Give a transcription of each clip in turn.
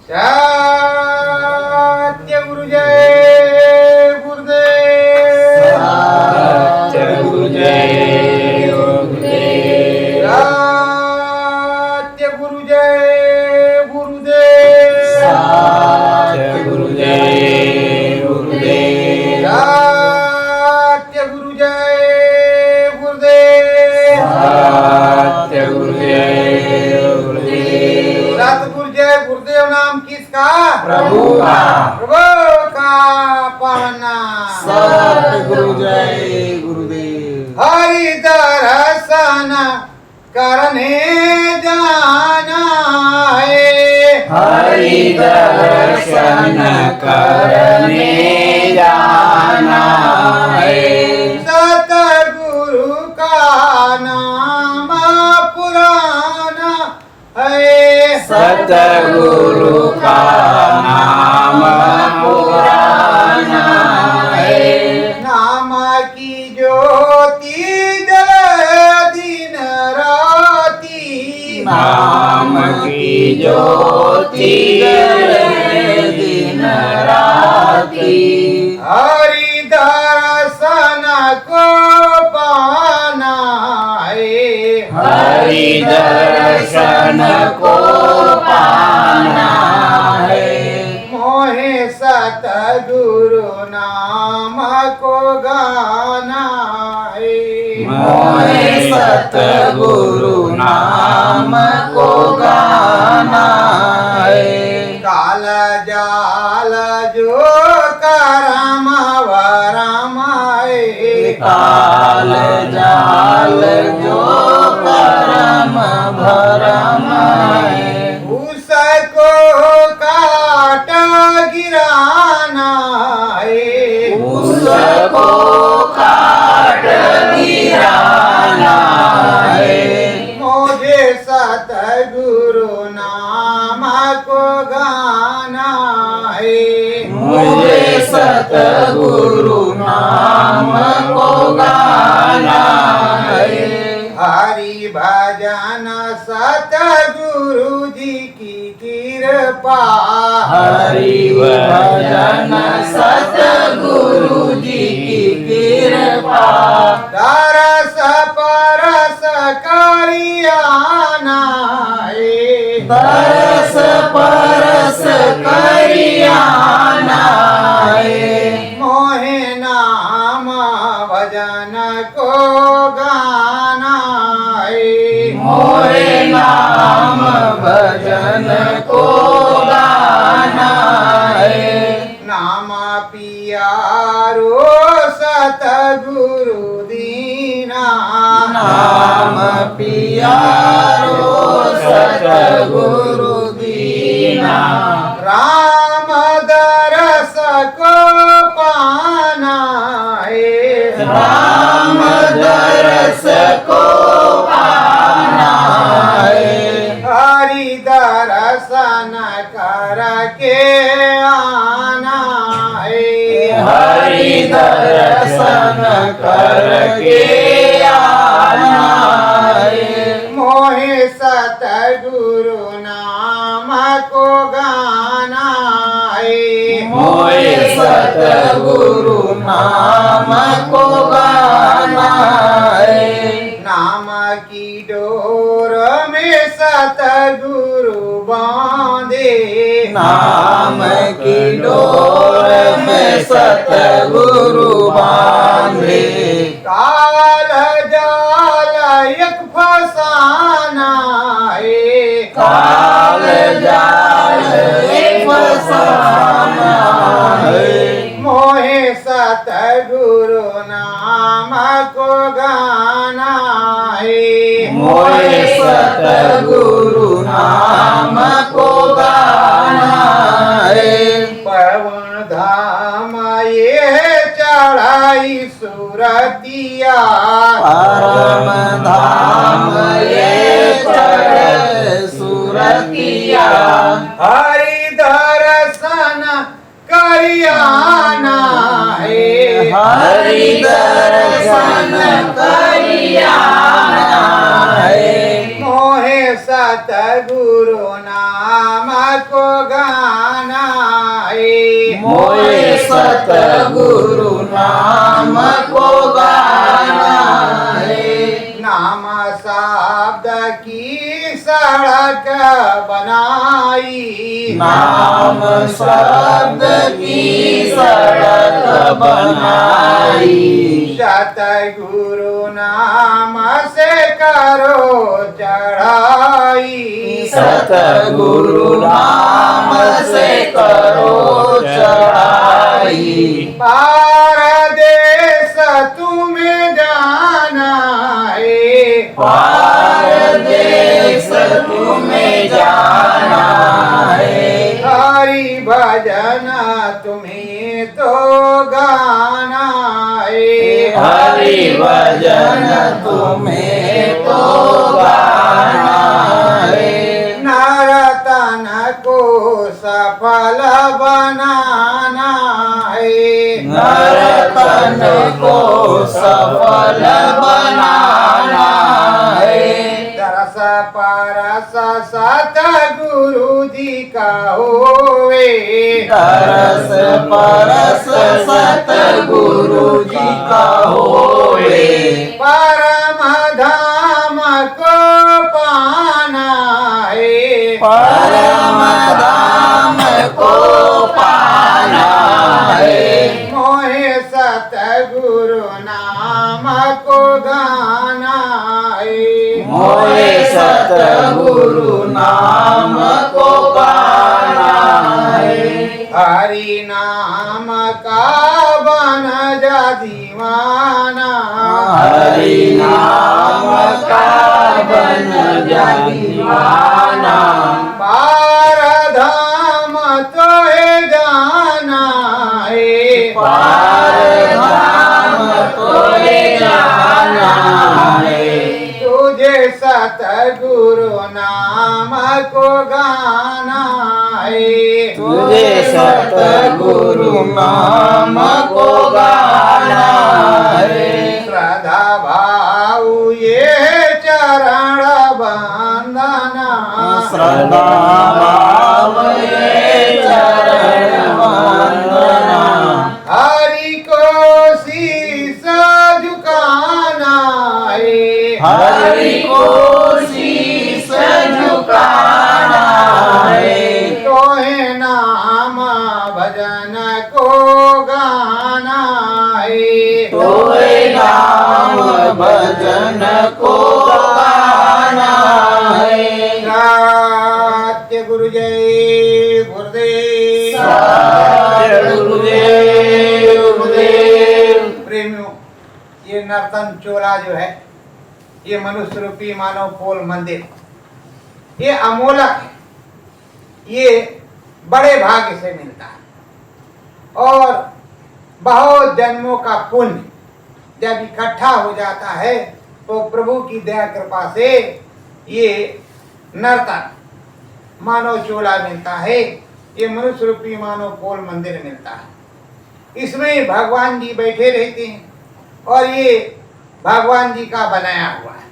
सत्य गुरु जय गुरुदेव। सत्य गुरु जय गुरुदेव। सत्य गुरु जय गुरुदेव। सत्य गुरु जय गुरुदेव। सत्य गुरु जय गुरुदेव। सत्य गुरु जय गुरुदेव। सतगुरु जय गुरुदेव नाम किसका? प्रभु का। प्रभु का पाना। सतगुरु जय गुरुदेव। हरि दर्शन करने जाना है। हरि दर्शन करने जाना है। सतगुरु का नाम पुराना है। सतगुरु का नाम पुराना है। नाम की ज्योति जले दिन राती। नाम की ज्योति जले दिन राती। हरि दर्शन को पाना है। हरि दर्शन को पाना है। मोहे सतगुरु नाम को गाना है। मोहे सतगुरु नाम को गाना है। काल जाल जो करम वरम है। काल जाल जो परम भरम है। उसको काट गिराना है। उसको काट गिराना है। मुझे सतगुरु नाम को गाना है। मुझे सतगुरु नाम को गाना है। हरि भजन सतगुरु जी की कृपा। हरि भजन सतगुरु जी की कृपा। दरस परस करियाना है। बरस परस करियाना है। मोहे नाम भजन को गाना है। मोहे नाम भजन को गाना है। नाम पियारो सतगुरु दीना। नाम पियारो सतगुरु दीना। राम दरस को पाना है। राम दरस को पाना है। हरि दर्शन करके आना है। हरि दर्शन करके आना है। मोहे सतगुरु नाम को गाना है। मोहे सतगुरु नाम को गाना है। नाम की डोर में सतगुरु बांधे। नाम की डोर में सतगुरु बांधे। काल जाल एक फसाना है। काल जाल एक फसाना है। मोहे सतगुरु नाम को गाना है। मोहे सतगुरु नाम को गाना है। पवन धाम ये चढ़ाई सुरतिया। परम धाम ये चढ़े सुरतिया। हरि दर्शन करियाना है। हरि दर्शन करियाना है। मोहे सतगुरु नाम को गाना नाम को गाना है। नाम शब्द की सड़क बनाई, नाम शब्द की सड़क बनाई। सतगुरु नाम से करो चढ़ाई, सतगुरु नाम से करो चढ़ाई। पारदेश तुम्हें जाना है, पारदेश तुम्हें जाना है। हरि भजन तुम्हें तो गाना है, हरि भजन तुम्हें तो गाना है। नरतन को सफल बनाना है, नरतन को सफल बनाना है। दरस परस सतगुरु जी का होवे, तरस परस सतगुरु जी का होवे। परम धाम को पाना है, परम धाम को पाना है। मोहे सतगुरु नाम को गाना है, मोहे सतगुरु नाम को गाना है। हरि नाम का बन जा दीवाना, हरि नाम का बन जा दीवाना। पार धाम तो है जाना है, पार धाम तोरे जाना है। तुझे सतगुरु नाम को गाना है, तुझे सतगुरु नाम को गाना है। श्रद्धा भाव ये चरण बंदना, श्रद्धा भाव ये चरण वंदना। हरि को शीस झुकाना है, हरि को शीस झुकाना है। तोहे नाम भजन को गाना है, तोरे नाम भजन को गाना है। सत्य गुरु जय गुरुदेव। सत्य गुरुदेव गुरुदेव। प्रेमियों, ये नर्तन चोला जो है, ये मनुष्य रूपी मानव पोल मंदिर, ये अमोलक है, ये बड़े भाग्य से मिलता है और बहुत जन्मों का पुण्य जब इकट्ठा हो जाता है तो प्रभु की दया कृपा से ये नर्तन मानव चोला मिलता है, ये मनुष्य रूपी मानव पोल मंदिर मिलता है। इसमें भगवान जी बैठे रहते हैं और ये भगवान जी का बनाया हुआ है,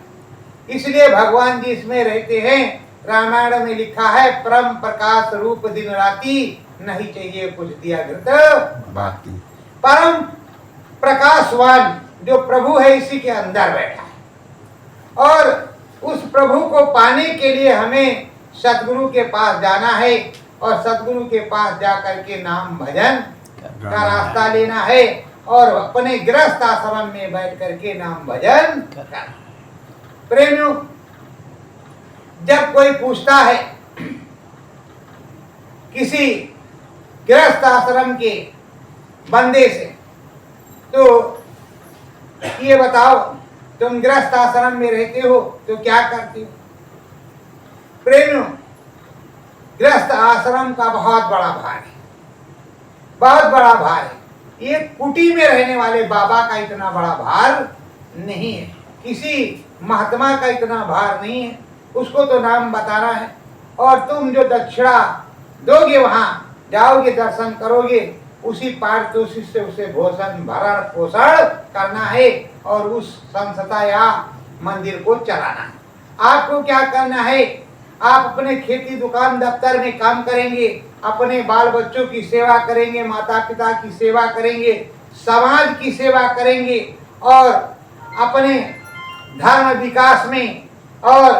इसलिए भगवान जी इसमें रहते हैं। रामायण में लिखा है, परम प्रकाश रूप दिन राति, नहीं चाहिए कुछ दिया घृत बाकी। परम प्रकाशवान जो प्रभु है इसी के अंदर बैठा है और उस प्रभु को पाने के लिए हमें सतगुरु के पास जाना है और सतगुरु के पास जाकर के नाम भजन का रास्ता लेना है और अपने गृहस्थ आश्रम में बैठ करके नाम भजन करना। प्रेमियों, जब कोई पूछता है किसी गृहस्थ आश्रम के बंदे से, तो ये बताओ तुम गृहस्थ आश्रम में रहते हो तो क्या करते हो? प्रेमियों, गृहस्थ आश्रम का बहुत बड़ा भार है, बहुत बड़ा भार है। ये कुटी में रहने वाले बाबा का इतना बड़ा भार नहीं है, किसी महात्मा का इतना भार नहीं है। उसको तो नाम बताना है और तुम जो दक्षिणा दोगे, वहां जाओगे, दर्शन करोगे, उसी पारितोषिक से उसे भोजन भरण पोषण करना है और उस संस्था या मंदिर को चलाना है। आपको क्या करना है? आप अपने खेती दुकान दफ्तर में काम करेंगे, अपने बाल बच्चों की सेवा करेंगे, माता पिता की सेवा करेंगे, समाज की सेवा करेंगे और अपने धर्म विकास में और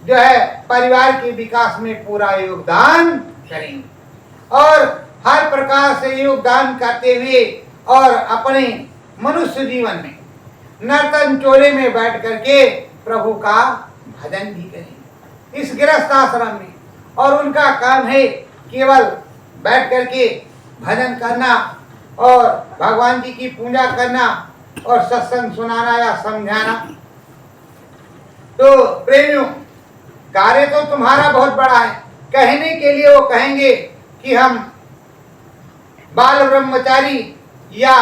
जो है परिवार के विकास में पूरा योगदान करेंगे और हर प्रकार से योगदान करते हुए और अपने मनुष्य जीवन में नर्तन चोले में बैठ करके प्रभु का भजन भी करेंगे इस गृहस्थ आश्रम में। और उनका काम है केवल बैठ करके भजन करना और भगवान जी की पूजा करना और सत्संग सुनाना या समझाना। तो प्रेमियों, कार्य तो तुम्हारा बहुत बड़ा है। कहने के लिए वो कहेंगे कि हम बाल ब्रह्मचारी या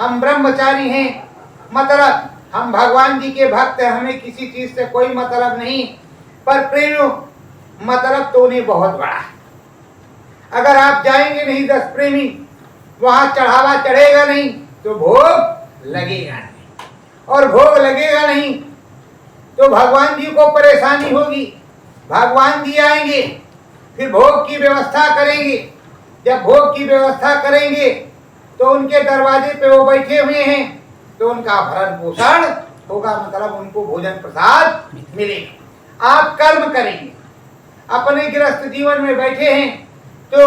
हम ब्रह्मचारी हैं, मतलब हम भगवान जी के भक्त हैं, हमें किसी चीज से कोई मतलब नहीं। पर प्रेमियों, मतलब तो उन्हें बहुत बड़ा है। अगर आप जाएंगे नहीं 10 प्रेमी, वहां चढ़ावा चढ़ेगा नहीं तो भोग लगेगा नहीं, और भोग लगेगा नहीं तो भगवान जी को परेशानी होगी। भगवान जी आएंगे, फिर भोग की व्यवस्था करेंगे। जब भोग की व्यवस्था करेंगे तो उनके दरवाजे पे वो बैठे हुए हैं, तो उनका भरण पोषण होगा, मतलब उनको भोजन प्रसाद मिलेगा। आप कर्म करेंगे, अपने गृहस्थ जीवन में बैठे हैं तो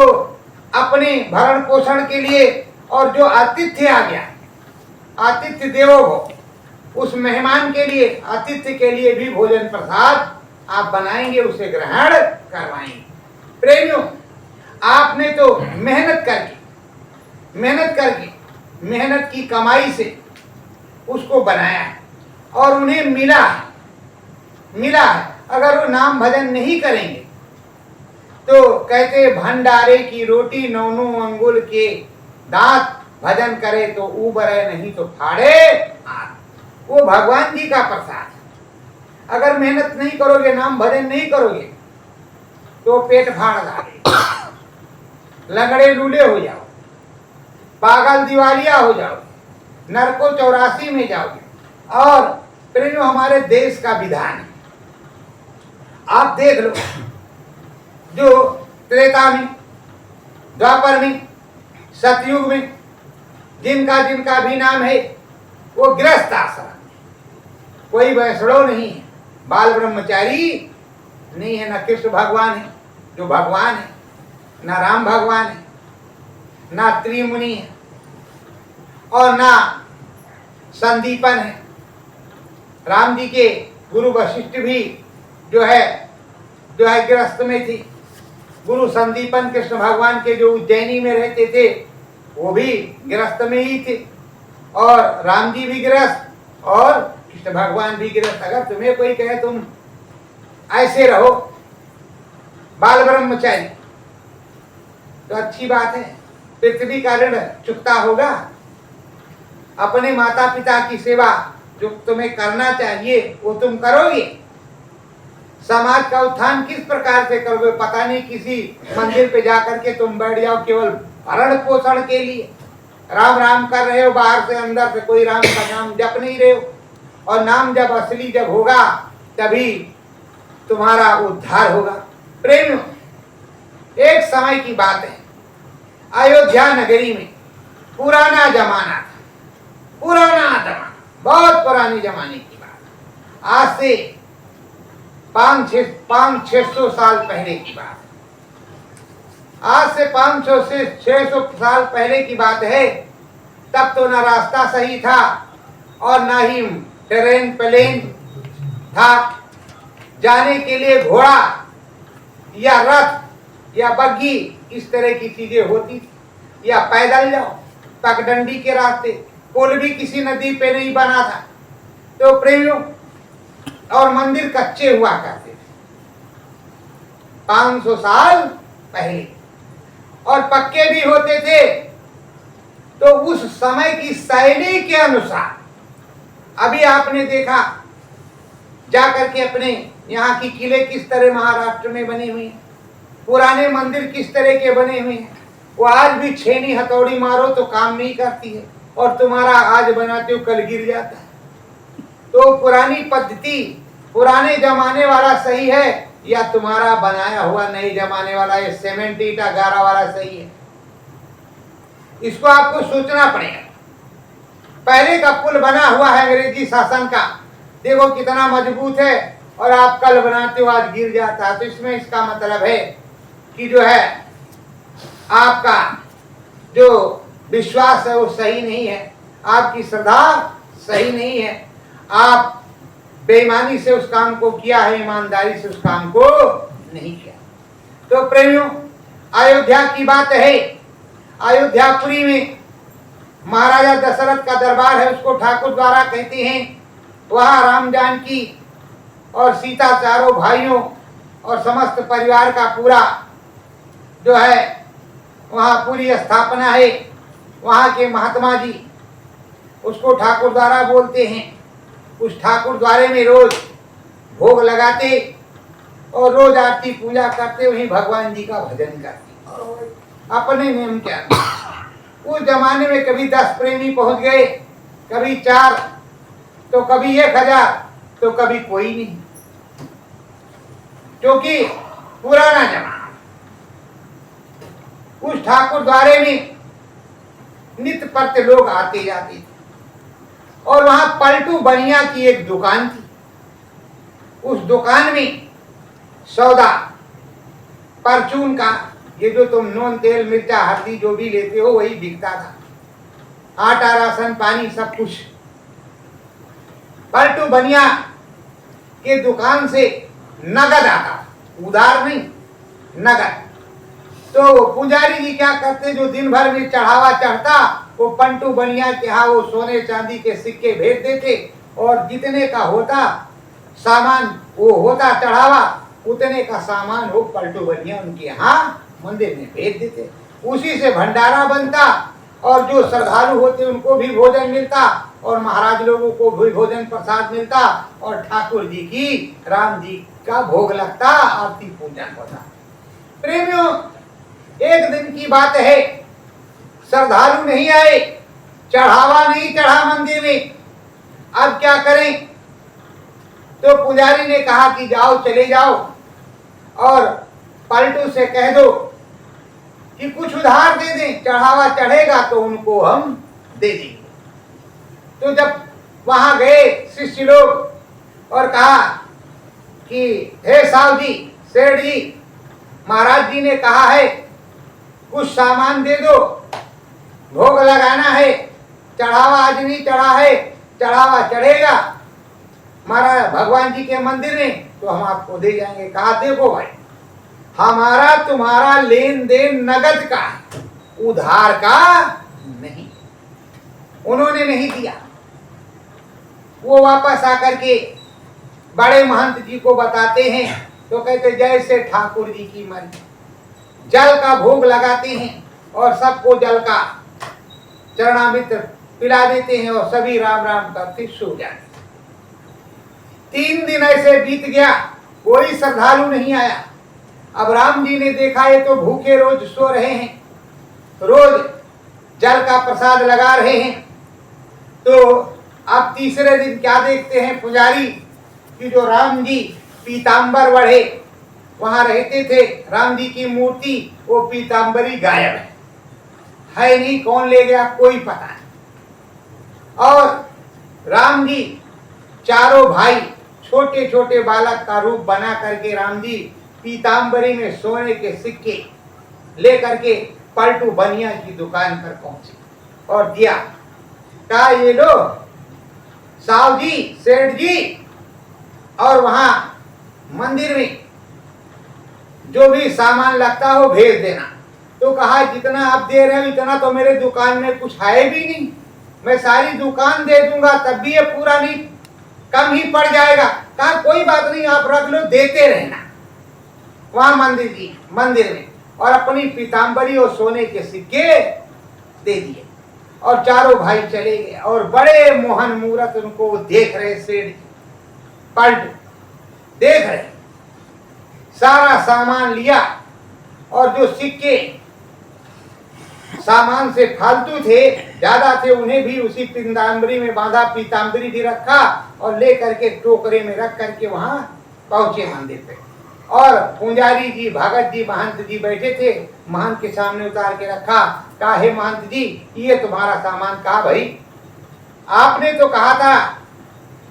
अपने भरण पोषण के लिए, और जो आतिथ्य आ गया, आतिथ्य देवो भव, उस मेहमान के लिए, आतिथ्य के लिए भी भोजन प्रसाद आप बनाएंगे, उसे ग्रहण करवाएंगे। प्रेमियों, आपने तो मेहनत करके मेहनत की कमाई से उसको बनाया है और उन्हें मिला है। अगर वो नाम भजन नहीं करेंगे तो कहते भंडारे की रोटी 9 अंगुल के दांत, भजन करे तो उबरे नहीं तो फाड़े हाथ। वो भगवान जी का प्रसाद है। अगर मेहनत नहीं करोगे, नाम भजन नहीं करोगे तो पेट फाड़ जाओगे, लंगड़े लूले हो जाओ, पागल दिवालिया हो जाओगे, नरको 84 में जाओगे। और प्रेमियों, हमारे देश का विधान है, आप देख लो, जो त्रेता में, द्वापर में, सतयुग में जिनका भी नाम है वो गृहस्थ आश्रम, कोई वैष्णव नहीं है, बाल ब्रह्मचारी नहीं है, न कृष्ण भगवान है जो भगवान है, न राम भगवान है, न त्रिमुनि है, और न संदीपन है। राम जी के गुरु वशिष्ठ भी जो है गृहस्थ में थी। गुरु संदीपन कृष्ण भगवान के जो उज्जैनी में रहते थे वो भी गृहस्थ में ही थे, और राम जी भी गृहस्थ और कृष्ण भगवान भी गृहस्थ। अगर तुम्हें कोई कहे तुम ऐसे रहो बाल ब्रह्मचारी तो अच्छी बात है, पृथ्वी का ऋण चुकता होगा। अपने माता पिता की सेवा जो तुम्हें करना चाहिए वो तुम करोगे। समाज का उत्थान किस प्रकार से करोगे, पता नहीं, किसी मंदिर पे जाकर के तुम बैठ जाओ केवल भरण पोषण के लिए, राम राम कर रहे हो, बाहर से अंदर से कोई राम का नाम जप नहीं रहे हो। और नाम जब असली जब होगा तभी तुम्हारा उद्धार होगा। प्रेमियों, एक समय की बात है, अयोध्या नगरी में पुराना जमाना था, बहुत पुराने जमाने की बात, आज से 500-600 साल पहले की बात। आज से 500 से 600 साल पहले की बात है। तब तो न रास्ता सही था और न ही ट्रेन प्लेन था। जाने के लिए घोड़ा या रथ या बग्घी इस तरह की चीजें होती थी, या पैदल जाओ, पगडंडी के रास्ते, पुल भी किसी नदी पे नहीं बना था। तो प्रेमियों, और मंदिर कच्चे हुआ करते थे 500 साल पहले, और पक्के भी होते थे। तो उस समय की शैली के अनुसार, अभी आपने देखा जाकर के अपने यहाँ की किले किस तरह महाराष्ट्र में बने हुए हैं, पुराने मंदिर किस तरह के बने हुए हैं। वो आज भी छेनी हथौड़ी मारो तो काम नहीं करती है, और तुम्हारा आज बनाते हो कल गिर जाता है। तो पुरानी पद्धति, पुराने जमाने वाला सही है या तुम्हारा बनाया हुआ नए जमाने वाला, ये सीमेंट ईटा गारा वाला सही है? इसको आपको सोचना पड़ेगा। पहले का पुल बना हुआ है अंग्रेजी शासन का, देखो कितना मजबूत है, और आप कल बनाते हो आज गिर जाता है। तो इसमें इसका मतलब है कि जो है आपका जो विश्वास है वो सही नहीं है, आपकी श्रद्धा सही नहीं है, आप बेईमानी से उस काम को किया है, ईमानदारी से उस काम को नहीं किया। तो प्रेमियों, अयोध्या की बात है। अयोध्यापुरी में महाराजा दशरथ का दरबार है, उसको ठाकुर द्वारा कहते हैं। वहां राम जानकी और सीता चारों भाइयों और समस्त परिवार का पूरा जो है वहां पूरी स्थापना है। वहां के महात्मा जी उसको ठाकुर द्वारा बोलते हैं। उस ठाकुर द्वारे में रोज भोग लगाते और रोज आरती पूजा करते, वहीं भगवान जी का भजन करते अपने नियम के अनुसार। उस जमाने में कभी 10 प्रेमी पहुंच गए, कभी 4, तो कभी 1000, तो कभी कोई नहीं, क्योंकि पुराना जमाना। उस ठाकुर द्वारे में नित्य प्रत्य लोग आते जाते थे, और वहां पलटू बनिया की एक दुकान थी। उस दुकान में सौदा परचून का, ये जो तुम नून तेल मिर्चा हल्दी जो भी लेते हो वही बिकता था, आटा राशन पानी सब कुछ। पलटू बनिया के दुकान से नगद आता, उधार नहीं, नगद। तो पुजारी जी क्या करते, जो दिन भर में चढ़ावा चढ़ता वो पंटू बनिया के यहाँ वो सोने चांदी के सिक्के भेज देते, और जितने का होता सामान वो होता चढ़ावा, उतने का सामान वो पलटू बनिया उनके यहाँ मंदिर में भेज देते। उसी से भंडारा बनता, और जो श्रद्धालु होते उनको भी भोजन मिलता, और महाराज लोगों को भी भोजन प्रसाद मिलता, और ठाकुर जी की राम जी का भोग लगता, आरती पूजन होता। प्रेमियों, एक दिन की बात है, श्रद्धालु नहीं आए, चढ़ावा नहीं चढ़ा मंदिर में। अब क्या करें? तो पुजारी ने कहा कि जाओ, चले जाओ और पलटू से कह दो कि कुछ उधार दे दें, चढ़ावा चढ़ेगा तो उनको हम दे देंगे। तो जब वहां गए शिष्य लोग और कहा कि हे साहब जी, सेठ जी, महाराज जी ने कहा है कुछ सामान दे दो, भोग लगाना है, चढ़ावा आज नहीं चढ़ा है, चढ़ावा चढ़ेगा महाराज भगवान जी के मंदिर में, तो हम आपको दे जाएंगे। कहा देखो भाई, हमारा तुम्हारा लेन देन नगद का, उधार का नहीं। उन्होंने नहीं दिया। वो वापस आकर के बड़े महंत जी को बताते हैं, तो कहते जैसे ठाकुर जी की मर्जी। जल का भोग लगाते हैं और सबको जल का चरणामृत पिला देते हैं, और सभी राम राम करते सो जाते। 3 दिन ऐसे बीत गया, कोई श्रद्धालु नहीं आया। अब राम जी ने देखा ये तो भूखे रोज सो रहे हैं, रोज जल का प्रसाद लगा रहे हैं। तो अब तीसरे दिन क्या देखते हैं पुजारी कि जो राम जी पीताम्बर बढ़े वहां रहते थे, राम जी की मूर्ति, वो पीताम्बरी गायब है नहीं, कौन ले गया कोई पता नहीं। और राम जी चारों भाई छोटे छोटे बालक का रूप बना करके राम जी पीताम्बरी में सोने के सिक्के लेकर के पलटू बनिया की दुकान पर पहुंचे और दिया। कहा ये लो साहब जी, सेठ जी, और वहां मंदिर में जो भी सामान लगता हो भेज देना। तो कहा जितना आप दे रहे हो इतना तो मेरे दुकान में कुछ है भी नहीं, मैं सारी दुकान दे दूंगा तब भी ये पूरा नहीं, कम ही पड़ जाएगा। कहा कोई बात नहीं, आप रख लो, देते रहना। वहां मंदिर में और अपनी पीताम्बरी और सोने के सिक्के दे दिए, और चारों भाई चले गए। और बड़े मोहन मूरत उनको देख रहे, सेठ पलट देख रहे, सारा सामान लिया, और जो सिक्के सामान से फालतू थे, ज्यादा थे, उन्हें भी उसी पीताम्बरी में बांधा, पीताम्बरी भी रखा और ले करके टोकरे में रख करके वहां पहुंचे मंदिर पे। और पुजारी जी, भगत जी, महंत जी बैठे थे। महंत के सामने उतार के रखा। कहा, हे महंत जी, ये तुम्हारा सामान। कहा, भाई आपने तो कहा था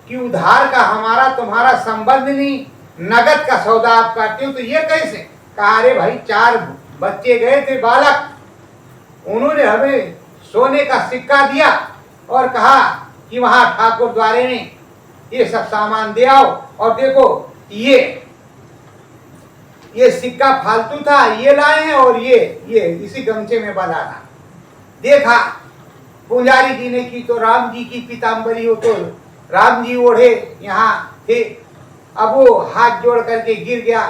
कि उधार का हमारा तुम्हारा संबंध नहीं, नगद का सौदा आप करते हो, तो ये कैसे? कहा, अरे भाई 4 बच्चे गए थे बालक, उन्होंने हमें सोने का सिक्का दिया और कहा कि वहां ठाकुर द्वारे में ये सब सामान दे आओ, और देखो ये सिक्का फालतू था, ये लाए हैं, और ये इसी गमछे में बंधा था। देखा पुजारी जी ने की तो राम जी की पीताम्बरी हो, तो राम जी ओढ़े यहाँ थे। अब वो हाथ जोड़ करके गिर गया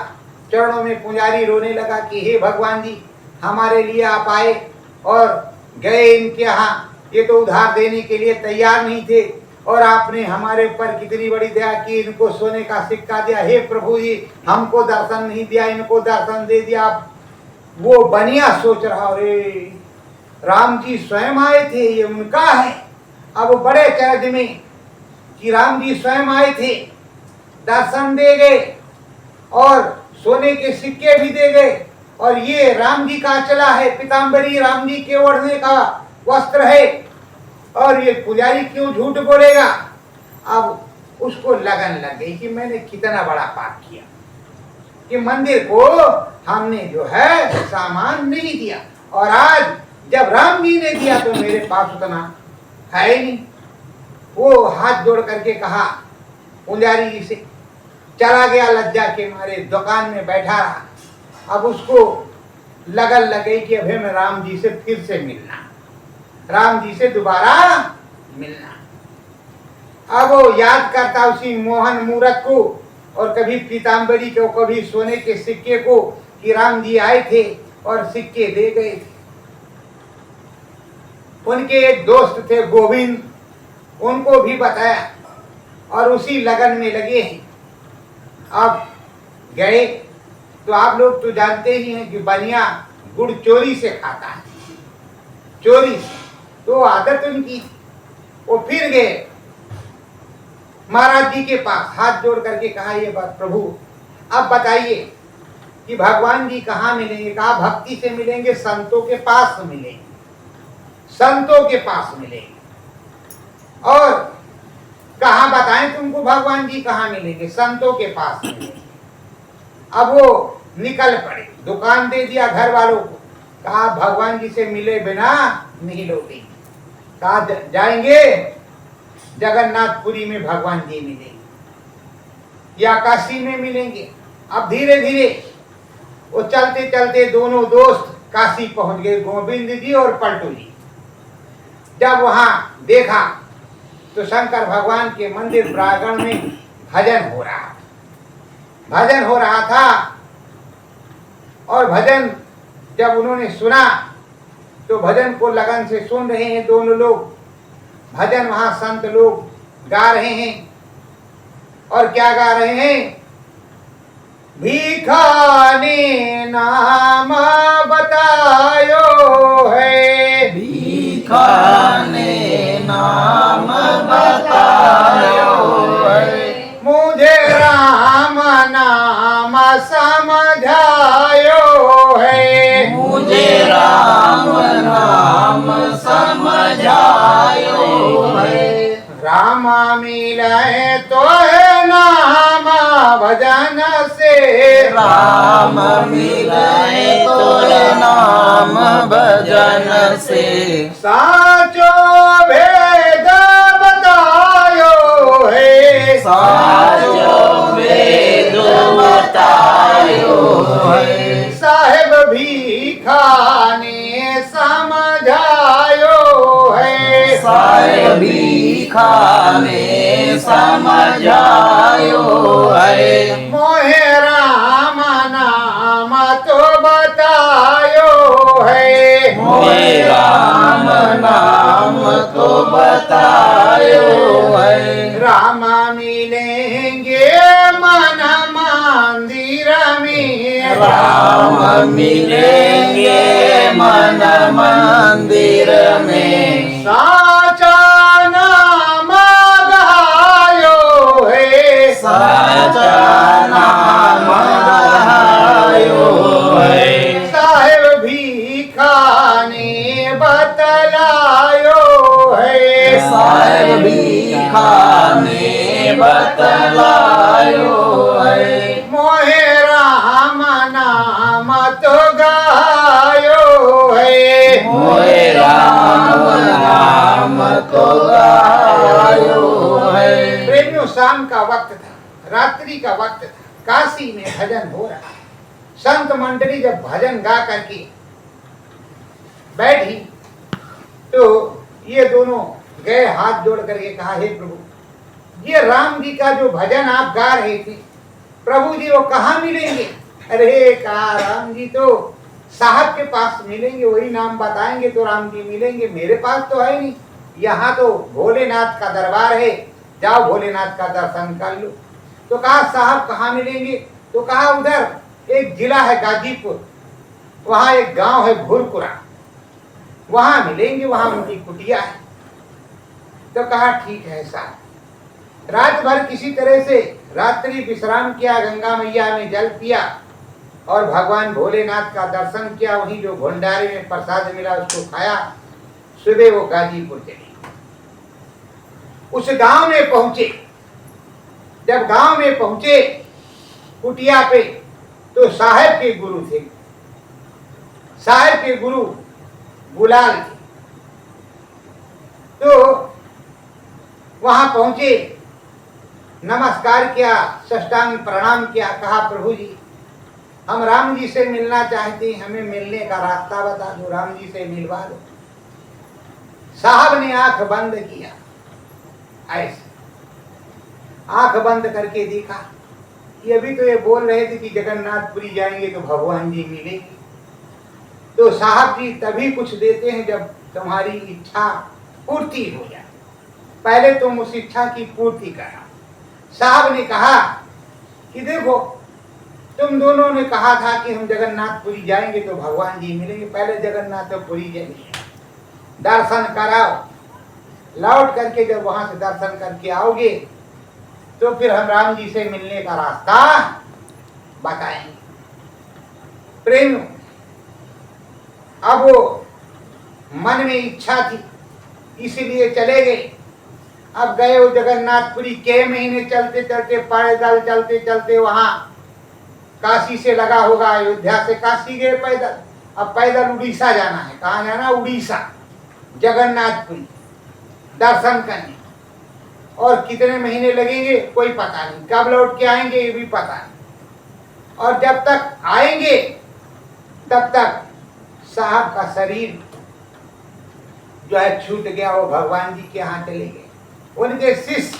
चरणों में। पुजारी रोने लगा कि हे भगवान जी, हमारे लिए आप आए और गए इनके यहाँ, ये तो उधार देने के लिए तैयार नहीं थे, और आपने हमारे ऊपर कितनी बड़ी दया की, इनको सोने का सिक्का दिया। हे प्रभु जी, हमको दर्शन नहीं दिया, इनको दर्शन दे दिया। वो बनिया सोच रहा, अरे राम जी स्वयं आए थे, ये उनका है। अब बड़े चरज में कि राम जी स्वयं आए थे, दर्शन दे गए और सोने के सिक्के भी दे गए, और ये राम जी का चला है, पीताम्बरी राम जी के ओढ़ने का वस्त्र है, और ये पुजारी क्यों झूठ बोलेगा। अब उसको लगन लग गई कि मैंने कितना बड़ा पाप किया कि मंदिर को हमने जो है सामान नहीं दिया, और आज जब राम जी ने दिया तो मेरे पास उतना है ही नहीं। वो हाथ जोड़ करके कहा पुजारी जी से, चला गया लज्जा के मारे, दुकान में बैठा रहा। अब उसको लगन लग गई कि अभी मैं राम जी से फिर से मिलना, राम जी से दोबारा मिलना। अब वो याद करता उसी मोहन मूरत को, और कभी पीताम्बरी को, कभी सोने के सिक्के को, कि राम जी आए थे और सिक्के दे गए थे। उनके एक दोस्त थे गोविंद, उनको भी बताया, और उसी लगन में लगे हैं। अब गए तो आप लोग तो जानते ही हैं कि बनिया गुड़ चोरी से खाता है, चोरी से, तो आदत उनकी। वो फिर गए महाराज जी के पास, हाथ जोड़ करके कहा, ये बात प्रभु अब बताइए कि भगवान जी कहाँ मिलेंगे। कहा, भक्ति से मिलेंगे, संतों के पास मिलेंगे, संतों के पास मिलेंगे। और कहाँ बताएं तुमको भगवान जी कहाँ मिलेंगे? संतों के पास मिलेंगे। अब वो निकल पड़े, दुकान दे दिया घर वालों को। कहा, भगवान जी से मिले बिना नहीं लौटेंगे। कहा, जाएंगे जगन्नाथपुरी में भगवान जी मिलेंगे, या काशी में मिलेंगे। अब धीरे धीरे वो चलते चलते दोनों दोस्त काशी पहुंच गए, गोविंद जी और पलटू जी। जब वहां देखा तो शंकर भगवान के मंदिर प्रांगण में भजन हो रहा, भजन हो रहा था। और भजन जब उन्होंने सुना तो भजन को लगन से सुन रहे हैं दोनों लोग। भजन वहां संत लोग गा रहे हैं, और क्या गा रहे हैं? भिखाने नाम बतायो है, भिखाने नाम बतायो है, मुझे राम नाम समझायो है, मुझे राम नाम समझायो है। राम मिले तो है नाम भजन से, राम मिले तो नाम भजन से, साचो भेद बतायो है, साचो वेद बतायो है, साहेब भिखाने समझायो है, साहेब भिखाने समझायो है, मोहे राम नाम तो बतायो है, मोहे राम नाम तो बतायो है। राम मिलेंगे मन मंदिर में, राम मिलेंगे मन मंदिर में, साचा नाम गायो है, साचा नाम मोहे राम नाम तो गायो है। प्रेमियों, शाम का वक्त था, रात्रि का वक्त था, काशी में भजन हो रहा। संत मंडली जब भजन गा करके बैठी तो ये दोनों गए हाथ जोड़ करके कहा, हे प्रभु, ये राम जी का जो भजन आप गा रहे थे, प्रभु जी वो कहाँ मिलेंगे? अरे कहा, राम जी तो साहब के पास मिलेंगे, वही नाम बताएंगे तो राम जी मिलेंगे, मेरे पास तो है नहीं। यहाँ तो भोलेनाथ का दरबार है, जाओ भोलेनाथ का दर्शन कर लो। तो कहा, साहब कहाँ मिलेंगे? तो कहा, उधर एक जिला है गाजीपुर, वहां एक गांव है भूरपुरा, वहां मिलेंगे, वहां उनकी कुटिया है। तो कहा, ठीक है साहब। रात भर किसी तरह से रात्रि विश्राम किया, गंगा मैया में जल पिया और भगवान भोलेनाथ का दर्शन किया। वहीं जो भंडारे में प्रसाद मिला उसको खाया। सुबह वो गाजीपुर चले, उस गांव में पहुंचे। जब गांव में पहुंचे कुटिया पे, तो साहब के गुरु थे, साहब के गुरु गुलाल थे। तो वहां पहुंचे, नमस्कार किया, साष्टांग प्रणाम किया, कहा, प्रभु जी हम राम जी से मिलना चाहते हैं, हमें मिलने का रास्ता बता दो, राम जी से मिलवा दो। साहब ने आंख बंद किया, ऐसे आंख बंद करके देखा, ये अभी तो ये बोल रहे थे कि जगन्नाथपुरी जाएंगे तो भगवान जी मिलेंगे। तो साहब जी तभी कुछ देते हैं जब तुम्हारी इच्छा पूर्ति हो जाए, पहले तुम उस इच्छा की पूर्ति करा। साहब ने कहा कि देखो, तुम दोनों ने कहा था कि हम जगन्नाथपुरी जाएंगे तो भगवान जी मिलेंगे, पहले जगन्नाथपुरी जाएंगे, दर्शन कराओ, लौट करके जब वहां से दर्शन करके आओगे तो फिर हम राम जी से मिलने का रास्ता बताएंगे। प्रेम, अब वो मन में इच्छा थी, इसलिए चले गए। अब गए वो जगन्नाथपुरी के महीने, चलते चलते पैदल चलते चलते, वहां काशी से लगा होगा, अयोध्या से काशी गए पैदल। अब पैदल उड़ीसा जाना है। कहाँ जाना? उड़ीसा, जगन्नाथपुरी दर्शन करने। और कितने महीने लगेंगे कोई पता नहीं, कब लौट के आएंगे ये भी पता नहीं। और जब तक आएंगे तब तक साहब का शरीर जो है छूट गया, वो भगवान जी के यहाँ चले गए। उनके शिष्य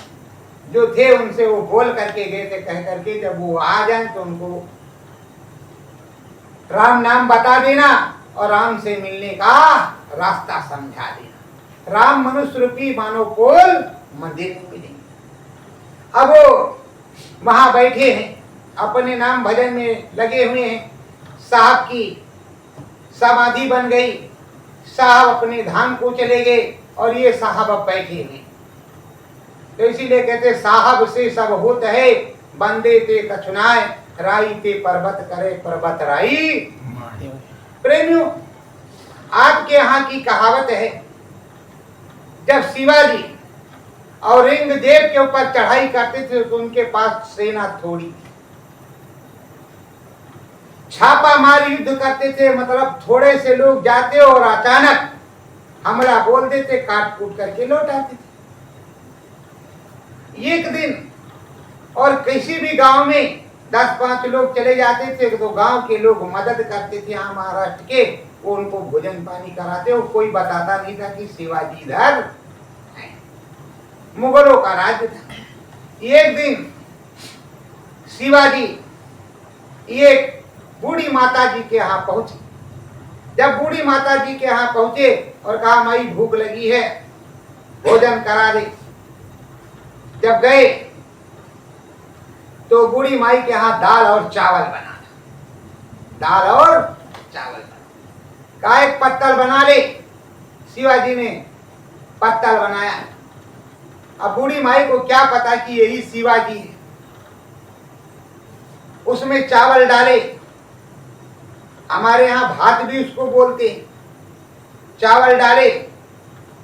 जो थे उनसे वो बोल करके गए थे, कह करके जब वो आ जाए तो उनको राम नाम बता देना और राम से मिलने का रास्ता समझा देना। राम मनुष्य रूपी मानव कोल मंदिर में मिलेंगे। अब वो वहां बैठे हैं, अपने नाम भजन में लगे हुए हैं। साहब की समाधि बन गई, साहब अपने धाम को चले गए और ये साहब अब बैठे हैं। तो इसीलिए कहते साहब से सब होत है, बंदे ते कछुनाए, राई ते पर्वत करे पर्वत राई। प्रेमियों, आपके यहाँ की कहावत है, जब शिवाजी औरंगजेब के ऊपर चढ़ाई करते थे तो उनके पास सेना थोड़ी थी। छापा मार युद्ध करते थे, मतलब थोड़े से लोग जाते और अचानक हमला बोल देते, काट कूट करके लौट आते थे। एक दिन और किसी भी गांव में 10-5 लोग चले जाते थे तो गांव के लोग मदद करते थे, यहाँ महाराष्ट्र के, वो उनको भोजन पानी कराते और कोई बताता नहीं था कि शिवाजी इधर है। मुगलों का राज्य था। एक दिन शिवाजी एक बूढ़ी माता जी के यहाँ पहुंचे। जब बूढ़ी माता जी के यहाँ पहुंचे और कहा, माई भूख लगी है, भोजन करा दे। जब गए तो बूढ़ी माई के यहाँ दाल और चावल बना, दाल और चावल बना। कहा एक पत्तल बना ले। शिवाजी ने पत्तल बनाया। अब बूढ़ी माई को क्या पता कि यही शिवाजी है। उसमें चावल डाले, हमारे यहाँ भात भी उसको बोलते हैं। चावल डाले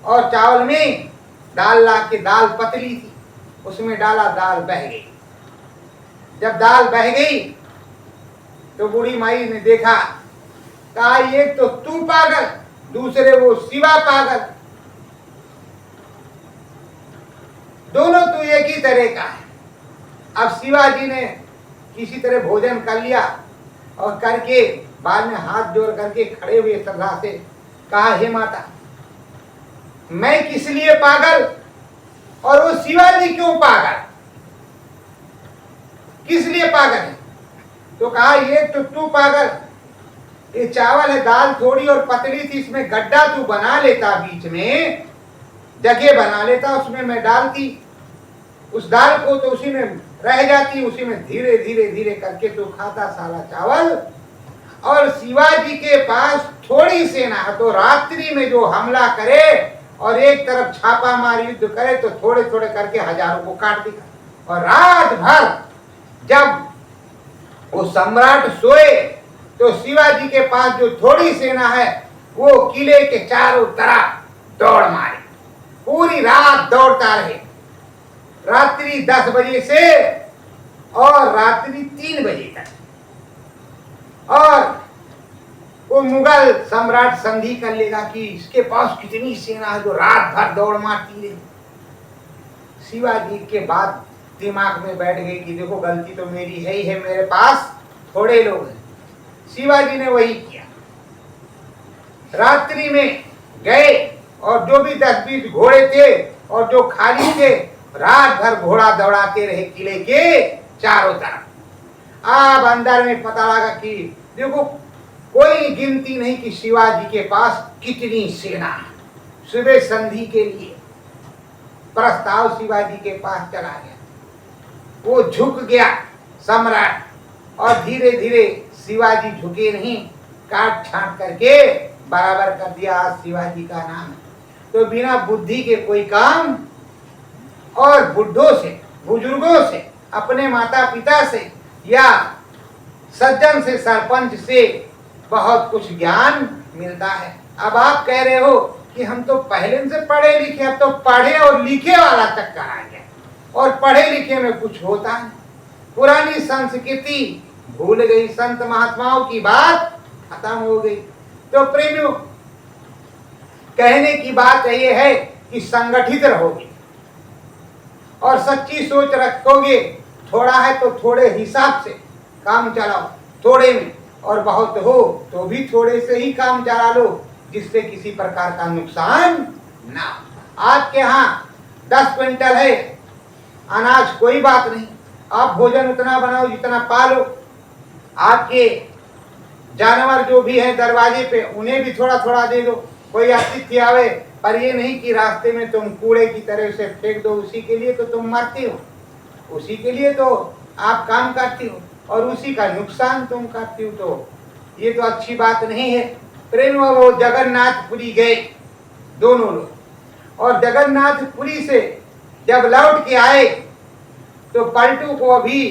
और चावल में दाल ला के, दाल पतली थी, उसमें डाला, दाल बह गई। जब दाल बह गई तो बूढ़ी माई ने देखा, कहा ये तो तू पागल, दूसरे वो शिवा पागल। दोनों तो एक ही तरह का है। अब शिवाजी ने किसी तरह भोजन कर लिया और करके बाद में हाथ जोड़ करके खड़े हुए श्रद्धा से कहा, हे माता, मैं किस लिए पागल और वो शिवाजी क्यों पागल, किस लिए पागल है? तो कहा, ये तो तू पागल, ये चावल है, दाल थोड़ी और पतली थी, इसमें गड्ढा तू बना लेता, बीच में जगह बना लेता, उसमें मैं डालती उस दाल को, तो उसी में रह जाती, उसी में धीरे धीरे धीरे करके तू खाता साला चावल। और शिवाजी के पास थोड़ी सेना है, तो रात्रि में जो हमला करे और एक तरफ छापा मार युद्ध करे तो थोड़े थोड़े करके हजारों को काट देगा। और रात भर जब वो सम्राट सोए तो शिवाजी के पास जो थोड़ी सेना है वो किले के चारों तरफ दौड़ मारे, पूरी रात दौड़ता रहे, रात्रि 10 बजे से और रात्रि 3 बजे तक। और वो मुगल सम्राट संधि कर लेगा कि इसके पास कितनी सेना है जो रात भर दौड़ मारती है। शिवाजी के बाद दिमाग में बैठ गई कि देखो गलती तो मेरी है ही है, मेरे पास थोड़े लोग हैं। शिवाजी ने वही किया, रात्रि में गए और जो भी 10-20 घोड़े थे और जो खाली थे, रात भर घोड़ा दौड़ाते रहे किले के चारों तरफ। अब अंदर में पता लगा कि देखो कोई गिनती नहीं कि शिवाजी के पास कितनी सेना है। सुबह संधि के लिए प्रस्ताव शिवाजी के पास चला गया, वो झुक गया सम्राट, और धीरे धीरे शिवाजी झुके नहीं, काट छांट करके बराबर कर दिया, आज शिवाजी का नाम है। तो बिना बुद्धि के कोई काम, और बुढ़ों से, बुजुर्गों से, अपने माता पिता से या सज्जन से, सरपंच से बहुत कुछ ज्ञान मिलता है। अब आप कह रहे हो कि हम तो पहले से पढ़े लिखे, अब तो पढ़े और लिखे वाला चक्कर आ गया, और पढ़े लिखे में कुछ होता है। पुरानी संस्कृति भूल गई, संत महात्माओं की बात खत्म हो गई। तो प्रेमियों, कहने की बात ये है कि संगठित रहोगे और सच्ची सोच रखोगे, थोड़ा है तो थोड़े हिसाब से काम चलाओ, थोड़े में, और बहुत हो तो भी थोड़े से ही काम चला लो, जिससे किसी प्रकार का नुकसान ना हो। आपके यहाँ 10 क्विंटल है अनाज, कोई बात नहीं, आप भोजन उतना बनाओ जितना पालो। आपके जानवर जो भी है दरवाजे पे, उन्हें भी थोड़ा थोड़ा दे दो। कोई अतिथि आवे, पर ये नहीं कि रास्ते में तुम कूड़े की तरह से फेंक दो, उसी के लिए तो तुम मरती हो, उसी के लिए तो आप काम करती हो, और उसी का नुकसान तुम करती हो। तो ये तो अच्छी बात नहीं है। प्रेम, वो जगन्नाथपुरी गए दोनों लोग, और जगन्नाथपुरी से जब लौट के आए तो पलटू को अभी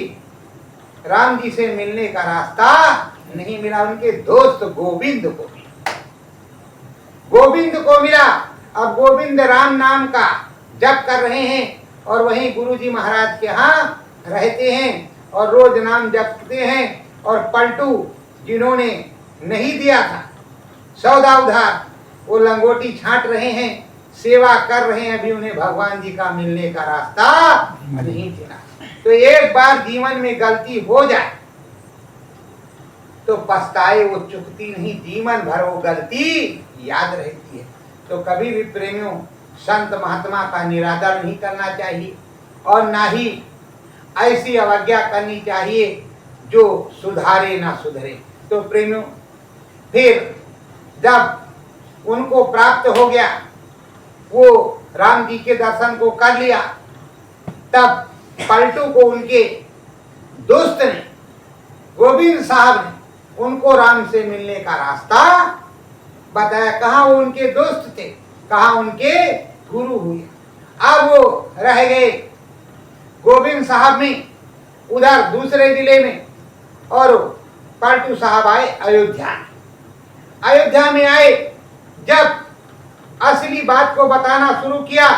राम जी से मिलने का रास्ता नहीं मिला। उनके दोस्त गोविंद को मिला। अब गोविंद राम नाम का जप कर रहे हैं और वहीं गुरुजी महाराज के यहाँ रहते हैं और रोज नाम जपते हैं। और पलटू जिन्होंने नहीं दिया था सौदा उधार, वो लंगोटी छांट रहे हैं, सेवा कर रहे हैं, अभी उन्हें भगवान जी का मिलने का रास्ता नहीं मिला। तो एक बार जीवन में गलती हो जाए तो पछताए वो चुकती नहीं, जीवन भर वो गलती याद रहती है। तो कभी भी प्रेमियों, संत महात्मा का निरादर नहीं करना चाहिए और ना ही ऐसी अवज्ञा करनी चाहिए जो सुधारे ना सुधरे। तो प्रेमियों, फिर जब उनको प्राप्त हो गया, वो राम जी के दर्शन को कर लिया, तब पलटू को उनके दोस्त ने, गोविंद साहब ने, उनको राम से मिलने का रास्ता बताया। कहाँ वो उनके दोस्त थे, कहाँ उनके गुरु हुए। अब वो रह गए गोविंद साहब में उधर दूसरे जिले में, और पलटू साहब आए अयोध्या। अयोध्या में आए, जब असली बात को बताना शुरू किया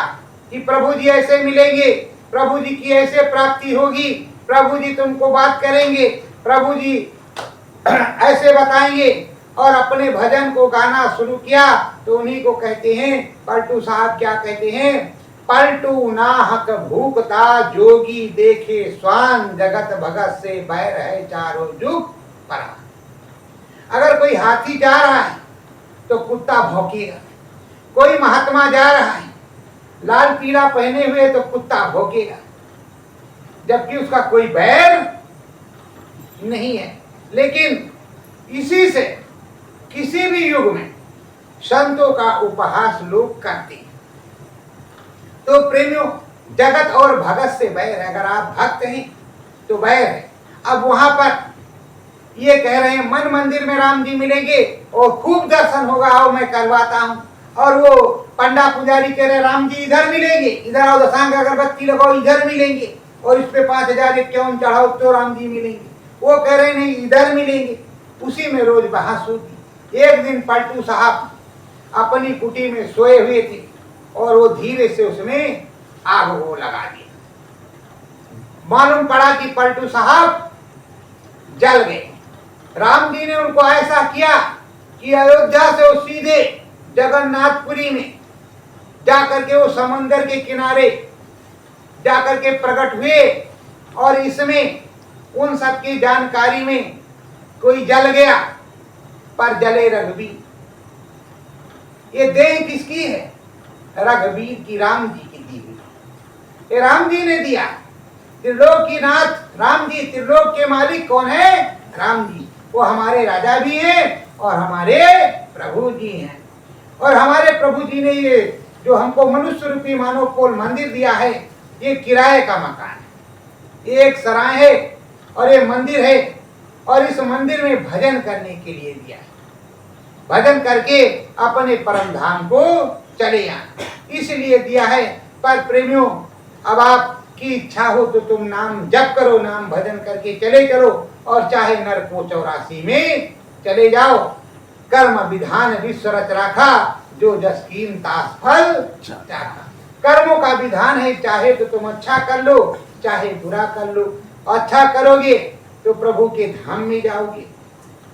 कि प्रभु जी ऐसे मिलेंगे, प्रभु जी की ऐसे प्राप्ति होगी, प्रभु जी तुमको बात करेंगे, प्रभु जी ऐसे बताएंगे, और अपने भजन को गाना शुरू किया तो उन्हीं को कहते हैं पलटू साहब। क्या कहते हैं? पलटू नाहक भूखता जोगी देखे स्वान, जगत भगत से बैर है चारों जुग परा। अगर कोई हाथी जा रहा है तो कुत्ता भौंकेगा, कोई महात्मा जा रहा है लाल पीला पहने हुए तो कुत्ता भौंकेगा, जबकि उसका कोई बैर नहीं है। लेकिन इसी से किसी भी युग में संतों का उपहास लोग करते हैं। तो प्रेमियों, जगत और भगत से बैर है। अगर आप भक्त हैं तो बैर है। अब वहां पर ये कह रहे हैं मन मंदिर में राम जी मिलेंगे और खूब दर्शन होगा, आओ मैं करवाता हूं। और वो पंडा पुजारी कह रहे राम जी इधर मिलेंगे, इधर आओ दशांग अगरबत्ती लगाओ इधर मिलेंगे, और इस पे 5051 चढ़ाओ तो राम जी मिलेंगे। वो कह रहे नहीं इधर मिलेंगे। उसी में रोज बहस होती। एक दिन पलटू साहब अपनी कुटी में सोए हुए थे और वो धीरे से उसमें आग वो लगा दिया। मालूम पड़ा कि पलटू साहब जल गए। राम जी ने उनको ऐसा किया कि अयोध्या से वो सीधे जगन्नाथपुरी में जाकर के वो समंदर के किनारे जाकर के प्रकट हुए। और इसमें उन सब की जानकारी में कोई जल गया पर जले रघुवीर। ये देह किसकी है? रघुवीर की, राम जी की दी हुई। ये राम जी ने दिया। त्रिलोक की नाथ राम जी, त्रिलोक के मालिक कौन है? राम जी। वो हमारे राजा भी हैं और हमारे प्रभु जी हैं। और हमारे प्रभु जी ने ये जो हमको मनुष्य रूपी मानव कोल मंदिर दिया है, ये किराए का मकान है। ये एक सराय है और ये मंदिर है, और इस मंदिर में भजन करने के लिए दिया है। भजन करके अपने परम धाम को चले आए, इसलिए दिया है। पर प्रेमियों, अब आपकी इच्छा हो तो तुम नाम जप करो, नाम भजन करके चले चलो, और चाहे नरको 84 में चले जाओ। कर्म विधान विश्व रच राखा, जो जस कीन तास फल चाखा। कर्मों का विधान है, चाहे तो तुम अच्छा कर लो चाहे बुरा कर लो। अच्छा करोगे तो प्रभु के धाम में जाओगे,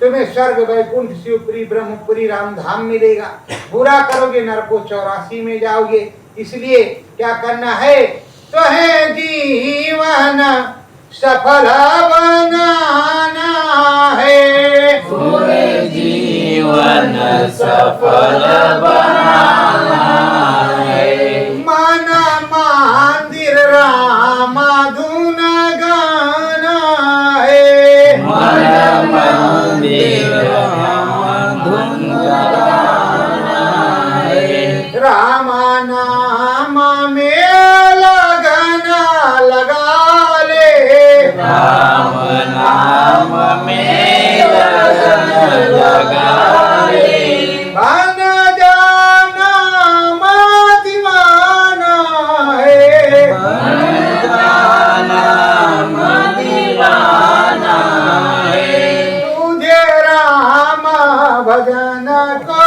तुम्हें स्वर्ग वैकुंठ शिवपुरी ब्रह्मपुरी राम धाम मिलेगा। बुरा करोगे नरको 84 में जाओगे। इसलिए क्या करना है? तो है जीवन सफल बनाना है, पूरे जीवन सफल बनाना है। मन मंदिर राम धुन गाना है, मन मंदिर राम धुन गाना है। राम नाम में लगना लगा ले, राम नाम में लगन लगा ले। बन जाना दीवाना है, बन जाना दीवाना है। तुझे राम भजन को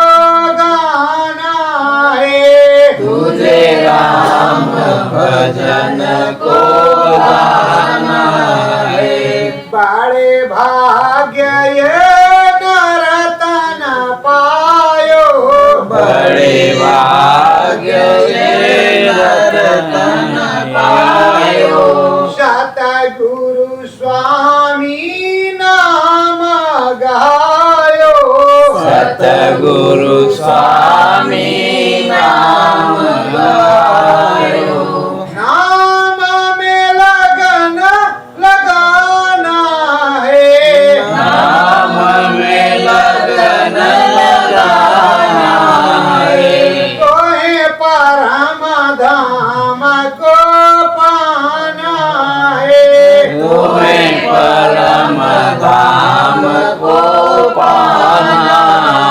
गाना है, तुझे राम भजन को गाना है। बड़े भाग्य ये नरतन पायो, बड़े भाग्य ये रतन पायो। सतगुरु स्वामी नाम गायो, सतगुरु स्वामी नाम गायो। नाम में लगन लगाना है, नाम में लगन लगाना है। तोहे परम धाम को पाना है, तुम्हें परम धाम को पाना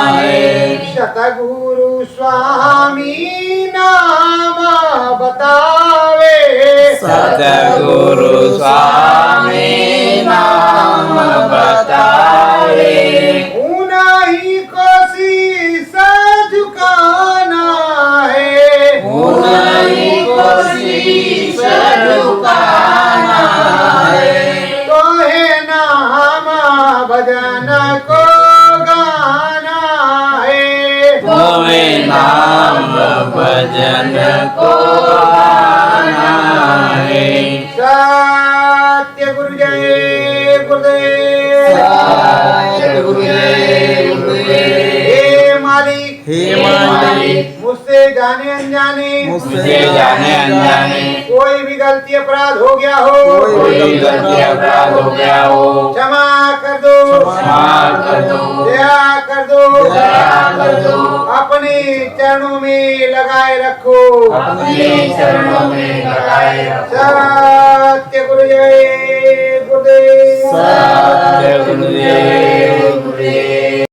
है। सतगुरु स्वामी नाम बतावे, सतगुरु स्वामी नाम बताए। उन्हीं को शीश झुकाना है, उन्हीं को शीश झुकाना है। तोहे नाम भजन को गाना भजन को आना है। सत्य गुरु जय गुरुदेव। सत्य गुरुदेव हे मालिक, हे मालिक, मुझसे जाने अनजाने मुझसे जाने अनजाने कोई भी गलती अपराध हो गया हो, कोई भी गलती अपराध हो गया हो, क्षमा कर दो, क्षमा कर दो, दया कर दो, दया कर दो, अपने चरणों में लगाए रखो, अपने चरणों में लगाए रखो। सत्य गुरु जय गुरुदेव। सत्य गुरुदेव गुरुदेव।